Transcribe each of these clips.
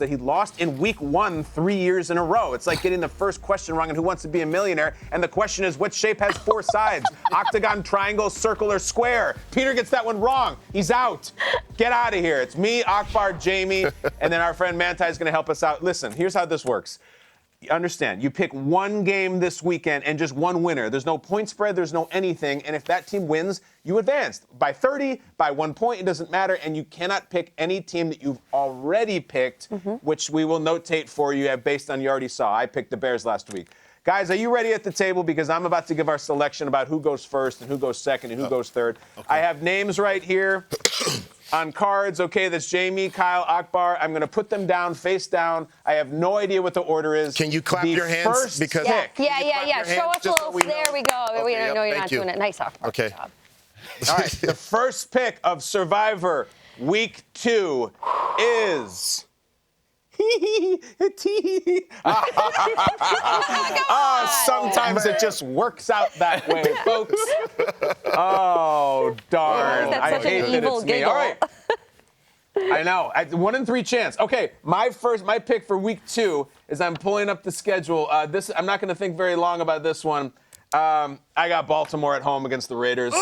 that he lost in week 1 3 years in a row. It's like getting the first question wrong on Who Wants to Be a Millionaire. And the question is, what shape has 4 sides? Octagon, triangle, circle, or square? Peter gets that one wrong. He's out. Get out of here. It's me, Akbar, Jamie, and then our friend Manti is going to help us out. Listen, here's how this works. Understand, you pick one game this weekend and just one winner. There's no point spread, there's no anything. And if that team wins, you advance. By 30, by 1 point, it doesn't matter. And you cannot pick any team that you've already picked, which we will notate for you based on you already saw. I picked the Bears last week. Guys, are you ready at the table? Because I'm about to give our selection about who goes first and who goes second and who goes third. Okay. I have names right here on cards. Okay, that's Jamie, Kyle, Akbar. I'm going to put them down, face down. I have no idea what the order is. Can you clap your hands? First because pick. Yeah. Show us a little. There we go. Okay, we know you're not doing it. Nice, Akbar. Okay. All right, the first pick of Survivor Week 2 is... sometimes it just works out that way, folks. Oh, darn. That's I such hate an that evil it's me. giggle. All right. I know. 1 in 3 chance. Okay, my pick for Week 2 is I'm pulling up the schedule. I'm not going to think very long about this one. I got Baltimore at home against the Raiders.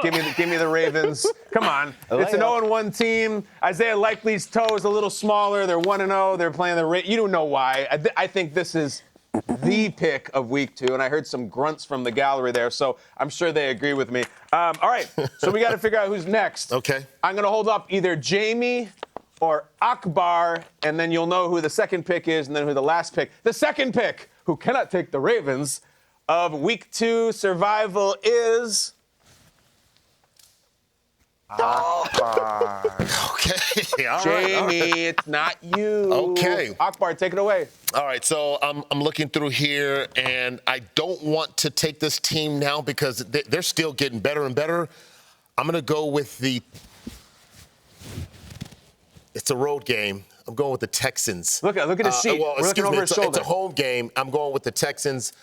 Give me the Ravens. Come on. It's an 0-1 team. Isaiah Likely's toe is a little smaller. They're 1-0. They're playing the Raiders. You don't know why. I think this is the pick of Week 2, and I heard some grunts from the gallery there, so I'm sure they agree with me. All right, so we got to figure out who's next. Okay. I'm going to hold up either Jamie or Akbar, and then you'll know who the second pick is, and then who the last pick. The second pick, who cannot take the Ravens, of Week 2 survival is... Akbar. Okay. All Jamie, right. it's not you. Okay. Akbar, take it away. All right, so I'm looking through here, and I don't want to take this team now because they're still getting better and better. I'm going to go with it's a road game. I'm going with the Texans. Look at his sheet. Well, We're looking over his shoulder. It's a home game. I'm going with the Texans.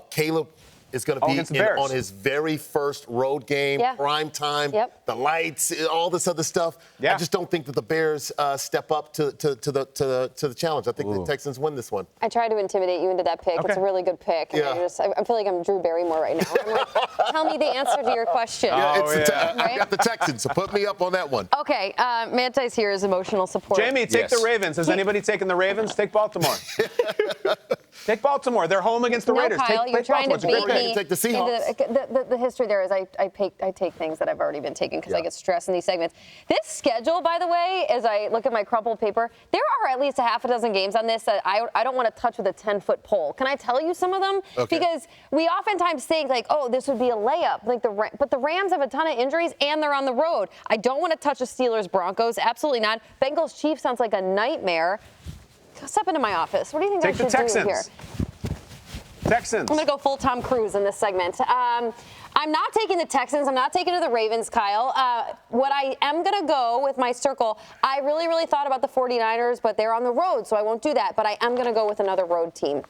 Caleb is going to be on his very first road game, prime time, the lights, all this other stuff. I just don't think that the Bears step up to the challenge. I think the Texans win this one. I tried to intimidate you into that pick. It's a really good pick. And I feel like I'm Drew Barrymore right now. I'm like, tell me the answer to your question. I got the Texans, so put me up on that one. Okay, Manti's here as emotional support. Jamie, take the Ravens. Has anybody taken the Ravens? Take Baltimore. Take Baltimore. They're home against the Raiders. Kyle, you're trying to bait me. Take the Seahawks. The history there is I take things that I've already been taking because I get stressed in these segments. This schedule, by the way, as I look at my crumpled paper, there are at least a half a dozen games on this that I don't want to touch with a 10-foot pole. Can I tell you some of them? Okay. Because we oftentimes think like, oh, this would be a layup. But the Rams have a ton of injuries and they're on the road. I don't want to touch the Steelers Broncos. Absolutely not. Bengals Chiefs sounds like a nightmare. Step into my office. What do you think I should do here? Texans. I'm going to go full Tom Cruise in this segment. I'm not taking the Texans. I'm not taking the Ravens, Kyle. What I am going to go with my circle, I really thought about the 49ers, but they're on the road, so I won't do that. But I am going to go with another road team.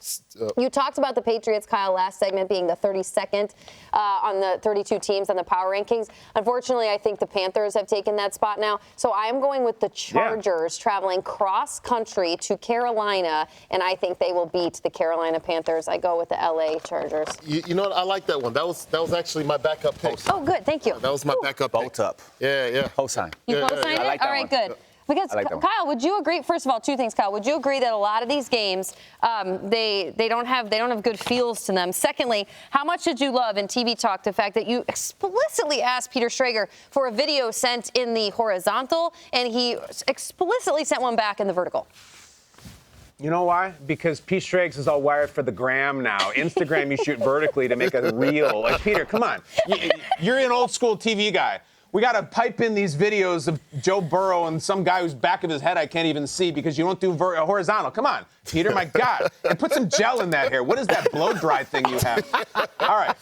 You talked about the Patriots, Kyle, last segment being the 32nd on the 32 teams on the power rankings. Unfortunately, I think the Panthers have taken that spot now. So I am going with the Chargers traveling cross-country to Carolina, and I think they will beat the Carolina Panthers. I go with the L.A. Chargers. You know what? I like that one. That was actually my backup pick. Oh, good. Thank you. That was my backup pick. Both up. Yeah. Co-sign. You co-signed it? like that All right, one. good. Because, Kyle, would you agree, first of all, two things, Kyle. Would you agree that a lot of these games, they don't have good feels to them? Secondly, how much did you love in TV Talk the fact that you explicitly asked Peter Schrager for a video sent in the horizontal, and he explicitly sent one back in the vertical? You know why? Because Pete Striggs is all wired for the gram now. Instagram, you shoot vertically to make a reel. Like, Peter, come on. You're an old school TV guy. We got to pipe in these videos of Joe Burrow and some guy whose back of his head I can't even see because you don't do horizontal. Come on, Peter, my God. And put some gel in that hair. What is that blow-dry thing you have? All right.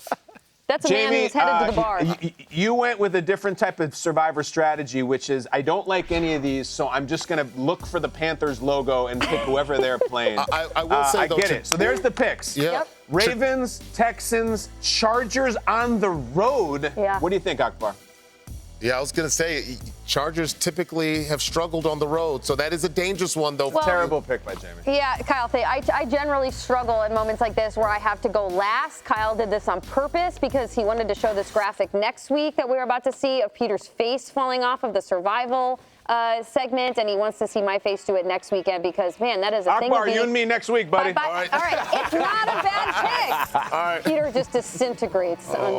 That's a Jamie, man who's headed to the bar. You went with a different type of Survivor strategy, which is I don't like any of these, so I'm just going to look for the Panthers logo and pick whoever they're playing. I will say, I get it. So there's the picks. Yeah. Yep. Ravens, Texans, Chargers on the road. Yeah. What do you think, Akbar? Yeah, I was going to say, Chargers typically have struggled on the road, so that is a dangerous one, though. Well, terrible pick by Jamie. Yeah, Kyle, I generally struggle in moments like this where I have to go last. Kyle did this on purpose because he wanted to show this graphic next week that we're about to see of Peter's face falling off of the survival segment, and he wants to see my face do it next weekend because, man, that is a thing. Akbar, you and me next week, buddy. All right. It's not a bad pick. All right. Peter just disintegrates on